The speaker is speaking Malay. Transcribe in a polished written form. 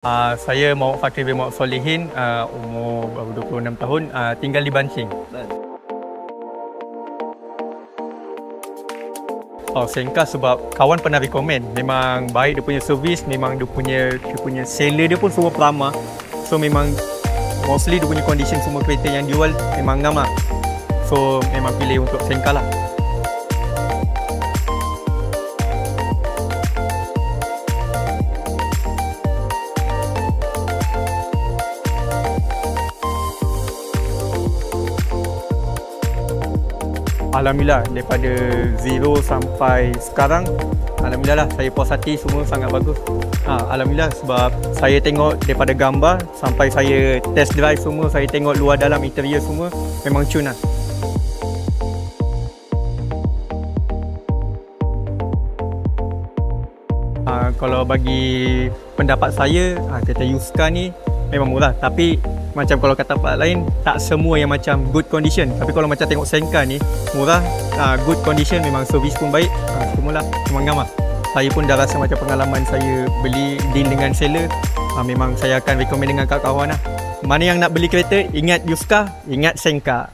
Saya Muhammad Fakir bin Muhammad Solihin, umur baru 26 tahun, tinggal di Bancing. Sengkang sebab kawan pernah recommend. Memang baik dia punya servis, memang dia punya seller dia pun semua peramah. So memang mostly dia punya condition semua kereta yang jual memang ngam lah. So memang pilih untuk Sengkang lah. Alhamdulillah, daripada zero sampai sekarang, alhamdulillah lah, saya puas hati, semua sangat bagus. Alhamdulillah, sebab saya tengok daripada gambar sampai saya test drive semua, saya tengok luar dalam interior semua, memang cun lah. Kalau bagi pendapat saya, kereta Yuska ni memang murah, tapi macam kalau kata tempat lain, tak semua yang macam good condition. Tapi kalau macam tengok Sengkang ni, murah, good condition, memang servis pun baik, semualah memang ngam lah. Saya pun dah rasa macam pengalaman saya beli deal dengan seller, memang saya akan recommend dengan kawan-kawan lah. Mana yang nak beli kereta, ingat Yuska, ingat Sengkang.